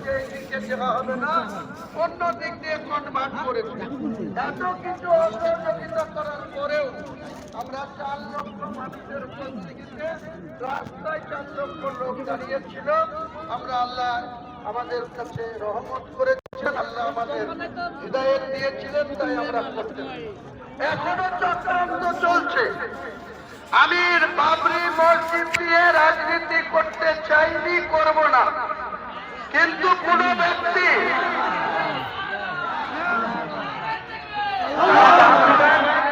থেকে এই দিকে দেওয়া হবে না, অন্য দিক দিয়ে কনভার্ট করেছে। এত কিছু অসহযোগিতা করার পরেও আমরা 4 লক্ষ মানুষের উপস্থিতিতে রাস্তায় 4 লক্ষ লোক দাঁড়িয়েছিল। আমরা আল্লাহ আমাদের কাছে রহমত করেছেন, আল্লাহ আমাদের হিদায়াত দিয়েছিলেন, তাই আমরা করতে পারি। এখনো চক্রান্ত চলছে। আমি বাবরি মসজিদ দিয়ে রাজনীতি করতে চাইনি, করব না, কিন্তু কোন ব্যক্তি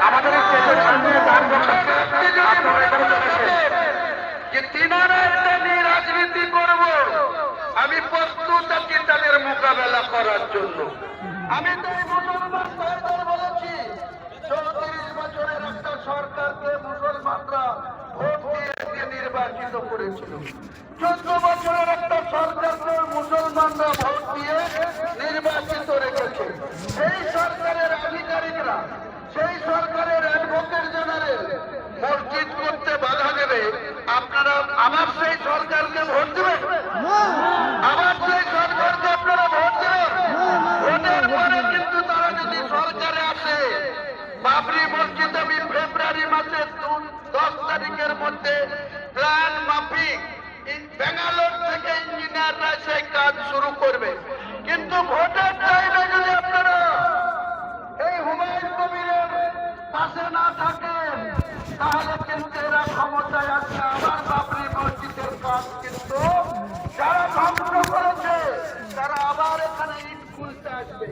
আমাদের যে তিনারা এটা নিয়ে রাজনীতি করব, আমি প্রস্তুত আছি তাদের মোকাবেলা করার জন্য। আমি তাই মুসলমান ভাইদের বলেছি, 34 বছরের একটা সরকারকে মুসলমানরা ভোট দিয়ে নির্বাচিত করেছিল। 14 বছরের একটা সরকারকে মুসলমানরা ভোট দিয়ে নির্বাচিত রেখেছে। সেই সরকারের আধিকারিকরা, সেই সরকারের অ্যাডভোকেট জেনারেল মসজিদ করতে বাধা দেবে, আপনারা আবার সেই সরকারকে ভোট দেবেন? আবার সেই সরকারকে আপনারা ভোট দেবেন? ভোটের পরে কিন্তু তারা যদি সরকারে আসে, বাবরি মসজিদ আমি ফেব্রুয়ারি মাসের 10 তারিখের মধ্যে প্ল্যান মাফিক ব্যাঙ্গালোর থেকে ইঞ্জিনিয়াররা সেই কাজ শুরু করবে। কিন্তু ভোটের টাইমে যদি আপনারা এই হুমায়ুন কবিরের পাশে না থাকেন, তাহলে কিন্তু এরা ক্ষমতায় আছে, আবার বাবরি মসজিদের কাজ কিন্তু যারা ধ্বংস করেছে তারা আবার এখানে ইট খুলতে আসবে,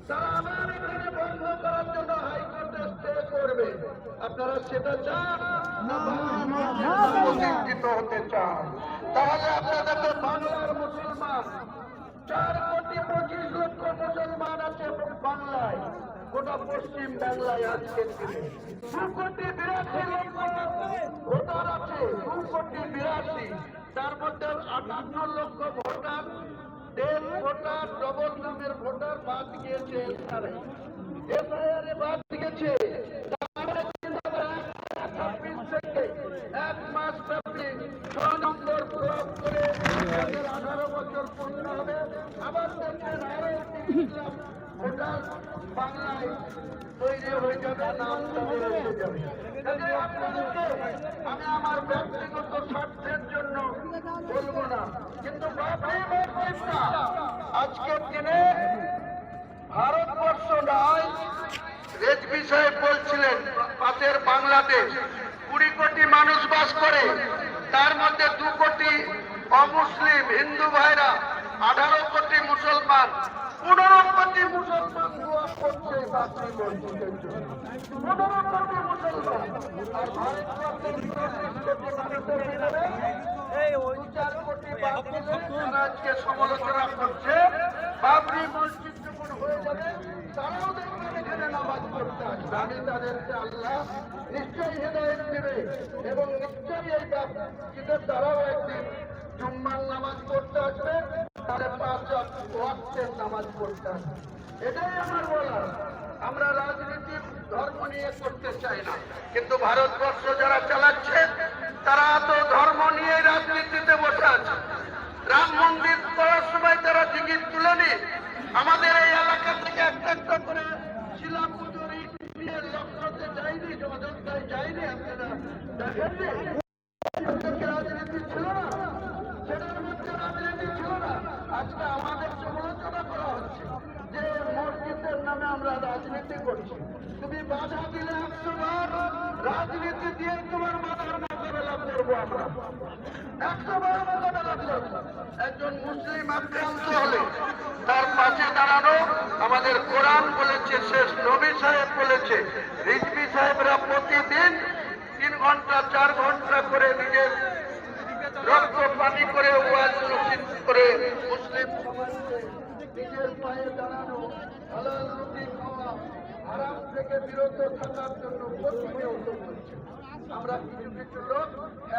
তারা আবার এখানে বন্ধ করার জন্য হাইকোর্টে স্টে করবে। আপনারা সেটা চান না প্রতিষ্ঠিত হতে চান? তাহলে আপনাদেরকে বাংলার মুসলমান 4,25,00,000 মুসলমান আছে বাংলায়, গোটা পশ্চিম বাংলায় আজকের দিনে 2,82,00,000 ভোটার আছে, 2,82,00,000। তার মধ্যে 58 লক্ষ ভোটার ডেল ভোটার, ডবল নামের ভোটার বাদ গিয়েছে, এসআইআর বাদ গিয়েছে। 1 মাস ব্যাপী 6 নম্বর ব্লক করে 18 বছর পূর্ণ হবে। আবার দেখবেন আরো 3 লাখ ভোটার বাংলায় তৈরি হয়ে যাবে, নাম এসে যাবে। আমি আমার ব্যক্তিগত স্বার্থের জন্য বলবো না, কিন্তু আজকের দিনে ভারতবর্ষ নয়, রেজভি সাহেব বলছিলেন পাশের বাংলাদেশ 20 কোটি মানুষ বাস করে, তার মধ্যে 2 কোটি অমুসলিম হিন্দু ভাইরা, 18 কোটি মুসলমান, 15 কোটি মুসলমান দোয়া করছে বাবরি মসজিদের জন্য। 15 কোটি মুসলমান, আর ভারতবর্ষের 34 কোটি মানুষের ভিতরে 4 কোটি বাদ দিলে তারা আজকে সমালোচনা করছে। বাবরি মসজিদ যখন হয়ে যাবে তারাও দেখবেন এখানে নামাজ পড়তে আসবে। আমি তাদেরকে আল্লাহ নিশ্চয়ই হেদায়েত দেবে এবং নিশ্চয়ই এই মসজিদের তারাও একদিন জুম্মার নামাজ পড়তে আসবে, তাদের 5 ওয়াক্তের নামাজ পড়তে আসবে। এটাই আমার বলা। আমরা রাজনীতি ধর্ম নিয়ে করতে চাই না, কিন্তু ভারতবর্ষ যারা চালাচ্ছে তারা তো ধর্ম নিয়ে রাজনীতিতে বসে আছে। রাম মন্দির করার সময় তারা টিকিট তুলেনি। আমাদের এই এলাকা থেকে একটা করে শিলা পুজোর ইট নিয়ে লক্ষ্যতে যায়নি, অযোধ্যায় যায়নি। আপনারা দেখেননি রাজনীতি ছিল না, সেটার মধ্যে রাজনীতি ছিল না। আজকে আমাদের সমালোচনা করা হচ্ছে যে মসজিদের নামে আমরা রাজনীতি করছি। তুমি বাধা দিলে 100 বার রাজনীতি দিয়ে তোমার বাধার মোকাবেলা করবো আমরা, 100 বার মোকাবেলা করবো। একজন মুসলিম আক্রান্ত হলে তার পাশে দাঁড়ানো আমাদের কোরআন বলেছে, শেষ নবী সাহেব বলেছে। রিজভি সাহেবরা প্রতিদিন 3 ঘন্টা 4 ঘন্টা করে নিজের রক্ত পানি করে ওয়াজ নসিহত করে মুসলিম সমাজকে নিজের পায়ে দাঁড়ানো, হালাল রুটি খাওয়া, হারাম থেকে বিরত থাকার জন্য প্রতিনিয়ত করছে। আমরা কিছু কিছু লোক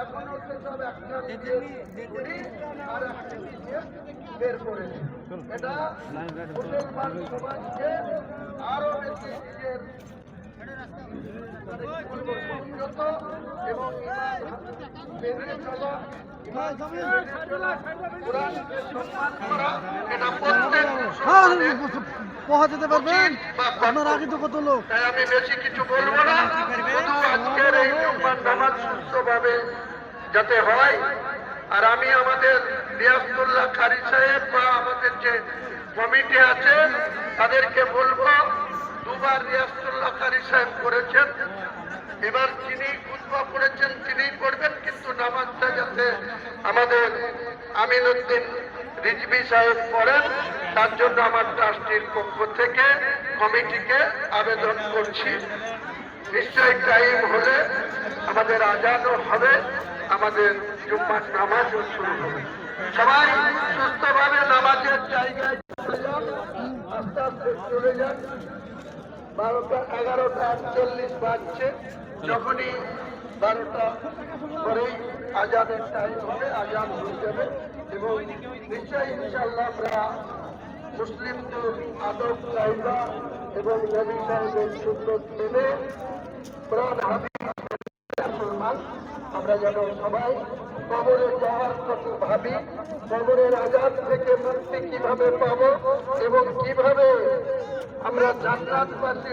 এখনো সেসব একটা নিজের আর একটা নিজের বের করেছে। এটা মুসলমান সমাজকে আরো বেশি নিজের সংযত এবং ইমান মেনে চলা, কোরআনকে সম্মান করা, এটা প্রত্যেক মুসলমানের পৌঁছাতে পারবেন বা আপনার আগে তো কত লোক। তাই আমি বেশি কিছু বলবো না, শুধু আজকের এই জুম্মার নামাজ সুস্থভাবে যাতে হয়। আর আমি আমাদের রিয়াজুল্লাহ কারি সাহেব বা আমাদের যে কমিটি আছে তাদেরকে বলবো, দুবার রিয়াজুল্লাহ কারি সাহেব করেছেন, এবার যিনি খুতবা পড়েছেন তিনি পড়বেন, কিন্তু নামাজটা যাতে আমাদের আমিনউদ্দিন রিজভী সাহেব পড়েন, তার জন্য আমার ট্রাস্টির পক্ষ থেকে কমিটিকে আবেদন করছি। নিশ্চয়ই টাইম হলে আমাদের আজানও হবে, আমাদের জুম্মার নামাজও শুরু হবে। সবাই সুস্থভাবে নামাজের জায়গায় চলে যান, আস্তে আস্তে চলে যান। 12টা 11:48 বাজছে, যখনই 12টা পরেই আজানের টাইম হবে, আজান হয়ে যাবে এবং নিশ্চয়ই ইনশাআল্লাহ আমরা মুসলিমদের আদব কায়দা এবং নবী সাহেবের সুন্নত মেনে কোরআন হাদিস মুসলমান আমরা যেন সবাই কবরে যাওয়ার কথা ভাবি, কবরের আজাদ থেকে মুক্তি কিভাবে পাবো এবং কিভাবে আমরা জান্নাতবাসী